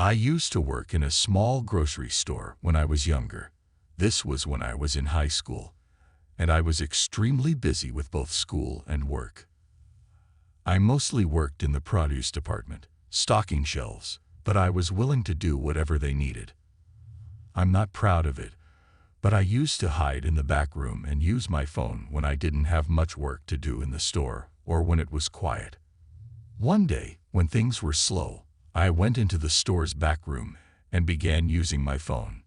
I used to work in a small grocery store when I was younger. This was when I was in high school, and I was extremely busy with both school and work. I mostly worked in the produce department, stocking shelves, but I was willing to do whatever they needed. I'm not proud of it, but I used to hide in the back room and use my phone when I didn't have much work to do in the store or when it was quiet. One day, when things were slow, I went into the store's back room and began using my phone.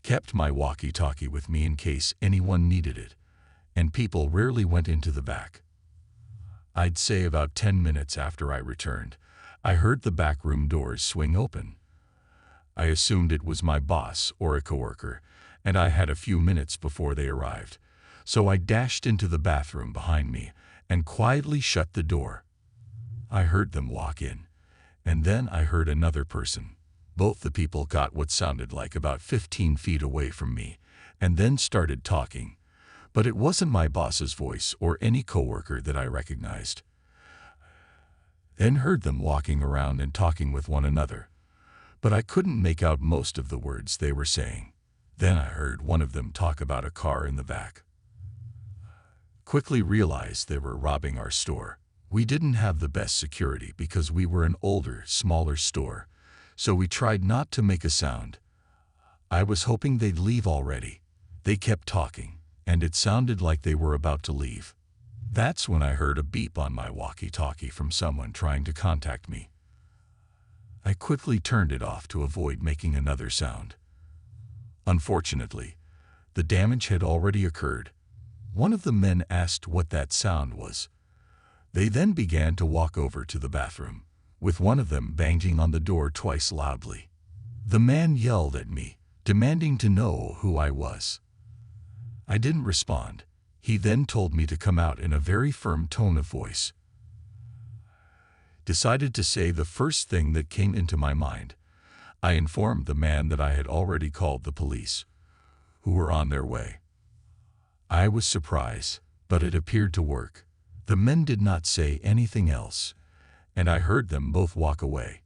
Kept my walkie-talkie with me in case anyone needed it, and people rarely went into the back. I'd say about 10 minutes after I returned, I heard the back room doors swing open. I assumed it was my boss or a coworker, and I had a few minutes before they arrived, so I dashed into the bathroom behind me and quietly shut the door. I heard them walk in, and then I heard another person. Both the people got what sounded like about 15 feet away from me, and then started talking, but it wasn't my boss's voice or any coworker that I recognized. Then heard them walking around and talking with one another, but I couldn't make out most of the words they were saying. Then I heard one of them talk about a car in the back. Quickly realized they were robbing our store. We didn't have the best security because we were an older, smaller store, so we tried not to make a sound. I was hoping they'd leave already. They kept talking, and it sounded like they were about to leave. That's when I heard a beep on my walkie-talkie from someone trying to contact me. I quickly turned it off to avoid making another sound. Unfortunately, the damage had already occurred. One of the men asked what that sound was. They then began to walk over to the bathroom, with one of them banging on the door twice loudly. The man yelled at me, demanding to know who I was. I didn't respond. He then told me to come out in a very firm tone of voice. Decided to say the first thing that came into my mind. I informed the man that I had already called the police, who were on their way. I was surprised, but it appeared to work. The men did not say anything else, and I heard them both walk away.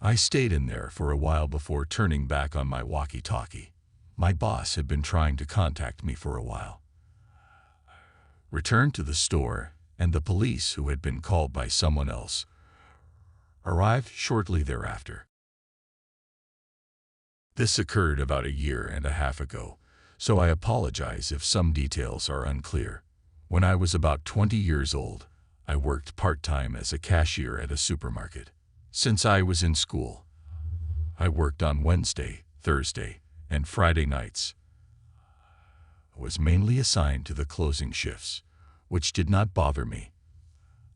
I stayed in there for a while before turning back on my walkie-talkie. My boss had been trying to contact me for a while. Returned to the store, and the police, who had been called by someone else, arrived shortly thereafter. This occurred about a year and a half ago, so I apologize if some details are unclear. When I was about 20 years old, I worked part-time as a cashier at a supermarket. Since I was in school, I worked on Wednesday, Thursday, and Friday nights. I was mainly assigned to the closing shifts, which did not bother me.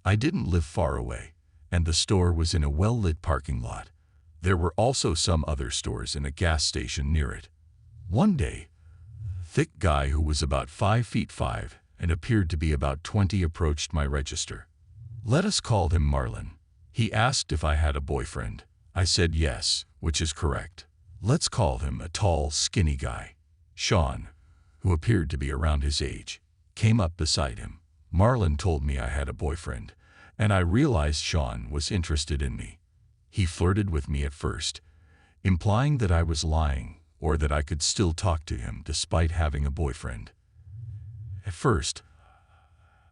I didn't live far away, and the store was in a well-lit parking lot. There were also some other stores and a gas station near it. One day, a thick guy who was about 5'5" and appeared to be about 20 approached my register. Let us call him Marlon. He asked if I had a boyfriend. I said yes, which is correct. Let's call him a tall, skinny guy. Sean, who appeared to be around his age, came up beside him. Marlon told me I had a boyfriend, and I realized Sean was interested in me. He flirted with me at first, implying that I was lying or that I could still talk to him despite having a boyfriend. At first,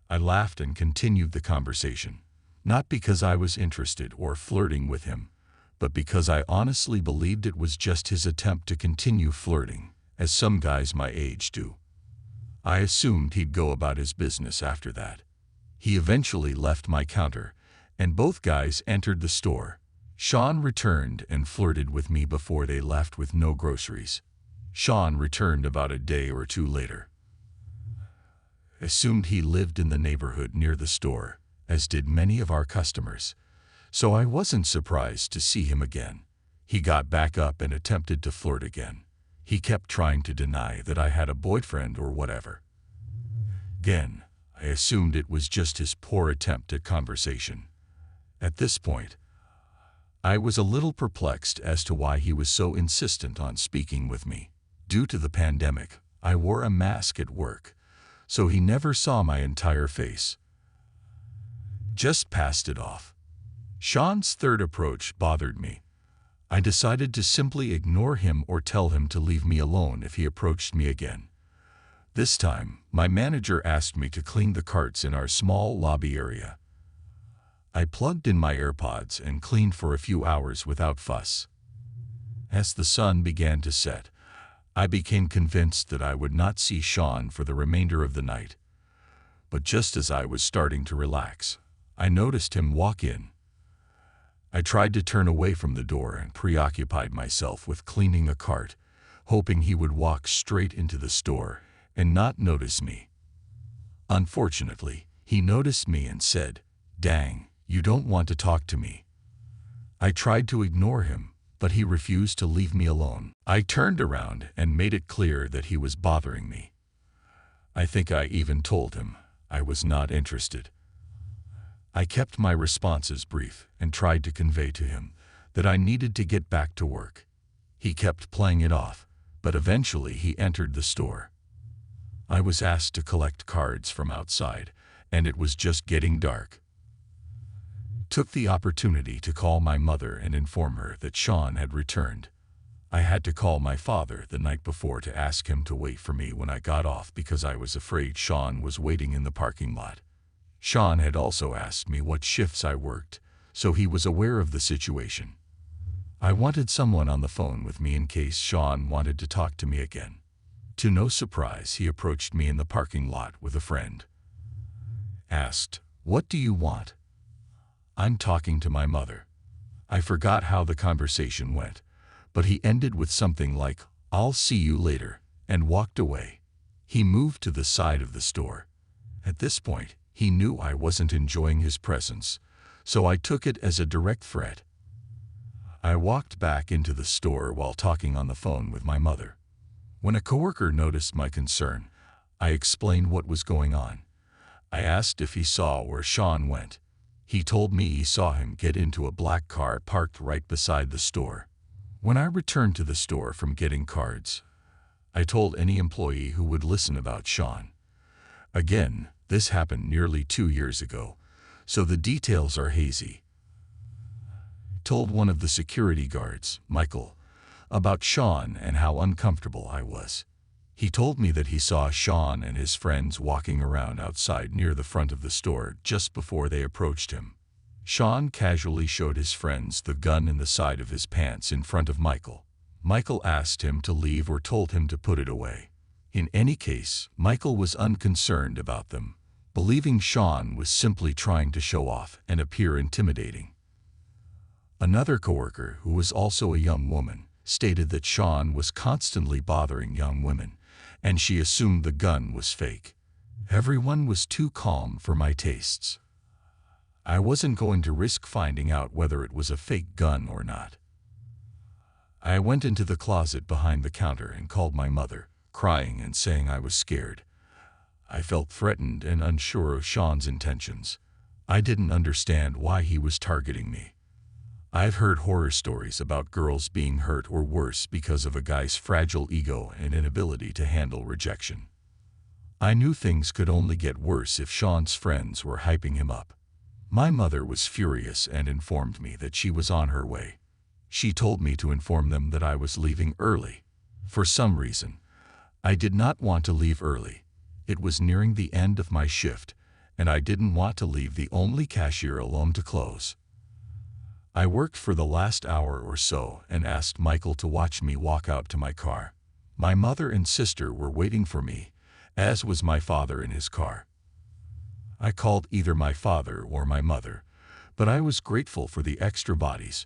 I laughed and continued the conversation, not because I was interested or flirting with him, but because I honestly believed it was just his attempt to continue flirting, as some guys my age do. I assumed he'd go about his business after that. He eventually left my counter, and both guys entered the store. Sean returned and flirted with me before they left with no groceries. Sean returned about a day or two later. Assumed he lived in the neighborhood near the store, as did many of our customers, so I wasn't surprised to see him again. He got back up and attempted to flirt again. He kept trying to deny that I had a boyfriend or whatever. Again, I assumed it was just his poor attempt at conversation. At this point, I was a little perplexed as to why he was so insistent on speaking with me. Due to the pandemic, I wore a mask at work, so he never saw my entire face. Just passed it off. Sean's third approach bothered me. I decided to simply ignore him or tell him to leave me alone if he approached me again. This time, my manager asked me to clean the carts in our small lobby area. I plugged in my AirPods and cleaned for a few hours without fuss. As the sun began to set, I became convinced that I would not see Sean for the remainder of the night. But just as I was starting to relax, I noticed him walk in. I tried to turn away from the door and preoccupied myself with cleaning a cart, hoping he would walk straight into the store and not notice me. Unfortunately, he noticed me and said, "Dang, you don't want to talk to me." I tried to ignore him, but he refused to leave me alone. I turned around and made it clear that he was bothering me. I think I even told him I was not interested. I kept my responses brief and tried to convey to him that I needed to get back to work. He kept playing it off, but eventually he entered the store. I was asked to collect cards from outside, and it was just getting dark. Took the opportunity to call my mother and inform her that Sean had returned. I had to call my father the night before to ask him to wait for me when I got off because I was afraid Sean was waiting in the parking lot. Sean had also asked me what shifts I worked, so he was aware of the situation. I wanted someone on the phone with me in case Sean wanted to talk to me again. To no surprise, he approached me in the parking lot with a friend. Asked, "What do you want?" "I'm talking to my mother." I forgot how the conversation went, but he ended with something like, "I'll see you later," and walked away. He moved to the side of the store. At this point, he knew I wasn't enjoying his presence, so I took it as a direct threat. I walked back into the store while talking on the phone with my mother. When a coworker noticed my concern, I explained what was going on. I asked if he saw where Sean went. He told me he saw him get into a black car parked right beside the store. When I returned to the store from getting cards, I told any employee who would listen about Sean. Again, this happened nearly 2 years ago, so the details are hazy. Told one of the security guards, Michael, about Sean and how uncomfortable I was. He told me that he saw Sean and his friends walking around outside near the front of the store just before they approached him. Sean casually showed his friends the gun in the side of his pants in front of Michael. Michael asked him to leave or told him to put it away. In any case, Michael was unconcerned about them, believing Sean was simply trying to show off and appear intimidating. Another coworker, who was also a young woman, stated that Sean was constantly bothering young women, and she assumed the gun was fake. Everyone was too calm for my tastes. I wasn't going to risk finding out whether it was a fake gun or not. I went into the closet behind the counter and called my mother, crying and saying I was scared. I felt threatened and unsure of Sean's intentions. I didn't understand why he was targeting me. I've heard horror stories about girls being hurt or worse because of a guy's fragile ego and inability to handle rejection. I knew things could only get worse if Sean's friends were hyping him up. My mother was furious and informed me that she was on her way. She told me to inform them that I was leaving early. For some reason, I did not want to leave early. It was nearing the end of my shift, and I didn't want to leave the only cashier alone to close. I worked for the last hour or so and asked Michael to watch me walk out to my car. My mother and sister were waiting for me, as was my father in his car. I called either my father or my mother, but I was grateful for the extra bodies.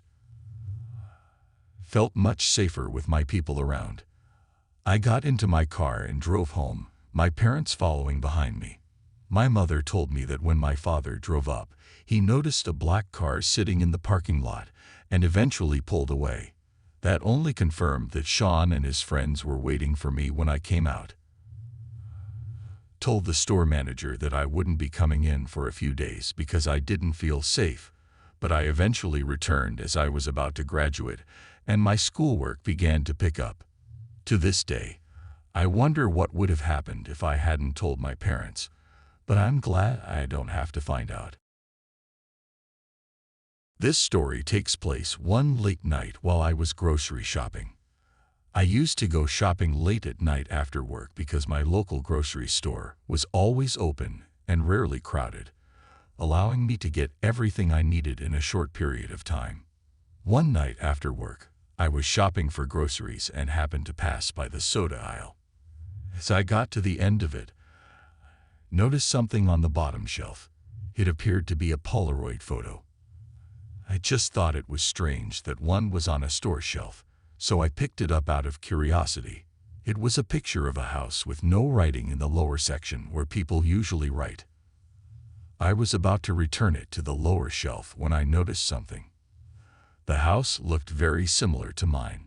Felt much safer with my people around. I got into my car and drove home, my parents following behind me. My mother told me that when my father drove up, he noticed a black car sitting in the parking lot and eventually pulled away. That only confirmed that Sean and his friends were waiting for me when I came out. Told the store manager that I wouldn't be coming in for a few days because I didn't feel safe, but I eventually returned as I was about to graduate and my schoolwork began to pick up. To this day, I wonder what would have happened if I hadn't told my parents, but I'm glad I don't have to find out. This story takes place one late night while I was grocery shopping. I used to go shopping late at night after work because my local grocery store was always open and rarely crowded, allowing me to get everything I needed in a short period of time. One night after work, I was shopping for groceries and happened to pass by the soda aisle. As I got to the end of it, I noticed something on the bottom shelf. It appeared to be a Polaroid photo. I just thought it was strange that one was on a store shelf, so I picked it up out of curiosity. It was a picture of a house with no writing in the lower section where people usually write. I was about to return it to the lower shelf when I noticed something. The house looked very similar to mine.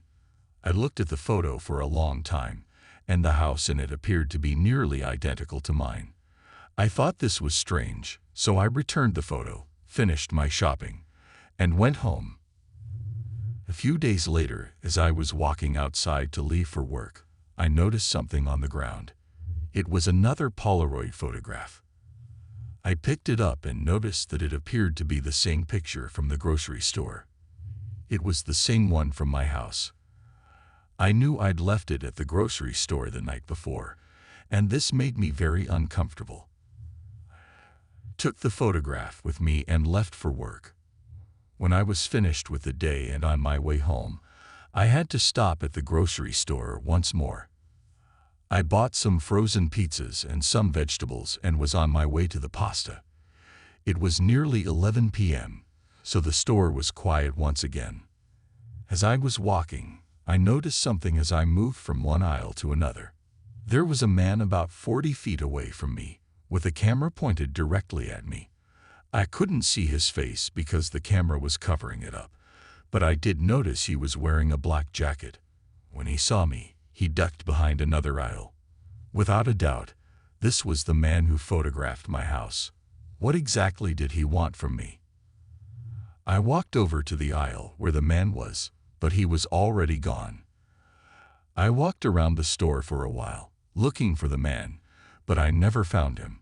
I looked at the photo for a long time, and the house in it appeared to be nearly identical to mine. I thought this was strange, so I returned the photo, finished my shopping, and went home. A few days later, as I was walking outside to leave for work, I noticed something on the ground. It was another Polaroid photograph. I picked it up and noticed that it appeared to be the same picture from the grocery store. It was the same one from my house. I knew I'd left it at the grocery store the night before, and this made me very uncomfortable. I took the photograph with me and left for work. When I was finished with the day and on my way home, I had to stop at the grocery store once more. I bought some frozen pizzas and some vegetables and was on my way to the pasta. It was nearly 11 p.m., so the store was quiet once again. As I was walking, I noticed something as I moved from one aisle to another. There was a man about 40 feet away from me, with a camera pointed directly at me. I couldn't see his face because the camera was covering it up, but I did notice he was wearing a black jacket. When he saw me, he ducked behind another aisle. Without a doubt, this was the man who photographed my house. What exactly did he want from me? I walked over to the aisle where the man was, but he was already gone. I walked around the store for a while, looking for the man, but I never found him.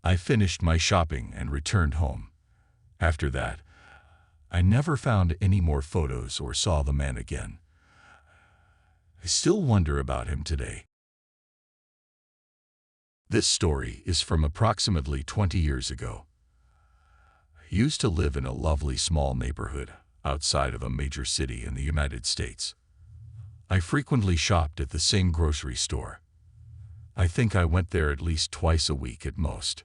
I finished my shopping and returned home. After that, I never found any more photos or saw the man again. I still wonder about him today. This story is from approximately 20 years ago. I used to live in a lovely small neighborhood outside of a major city in the United States. I frequently shopped at the same grocery store. I think I went there at least twice a week at most.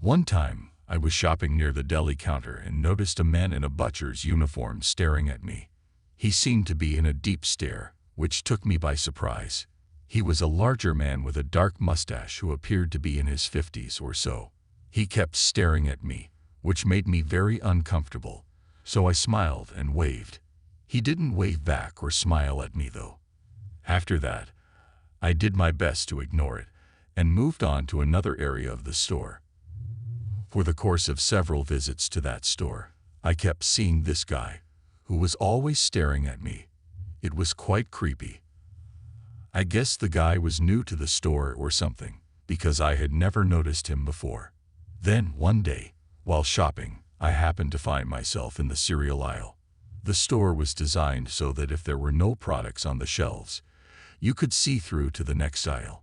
One time, I was shopping near the deli counter and noticed a man in a butcher's uniform staring at me. He seemed to be in a deep stare, which took me by surprise. He was a larger man with a dark mustache who appeared to be in his 50s or so. He kept staring at me, which made me very uncomfortable, so I smiled and waved. He didn't wave back or smile at me though. After that, I did my best to ignore it and moved on to another area of the store. For the course of several visits to that store, I kept seeing this guy, who was always staring at me. It was quite creepy. I guess the guy was new to the store or something, because I had never noticed him before. Then, one day, while shopping, I happened to find myself in the cereal aisle. The store was designed so that if there were no products on the shelves, you could see through to the next aisle.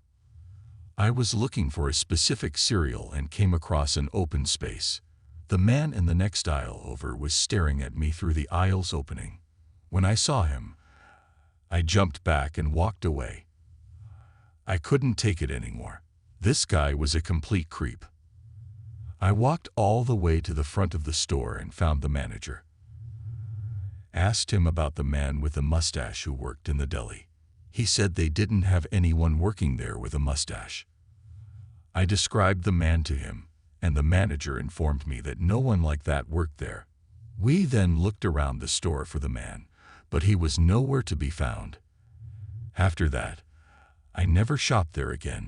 I was looking for a specific cereal and came across an open space. The man in the next aisle over was staring at me through the aisle's opening. When I saw him, I jumped back and walked away. I couldn't take it anymore. This guy was a complete creep. I walked all the way to the front of the store and found the manager. Asked him about the man with the mustache who worked in the deli. He said they didn't have anyone working there with a mustache. I described the man to him, and the manager informed me that no one like that worked there. We then looked around the store for the man, but he was nowhere to be found. After that, I never shopped there again.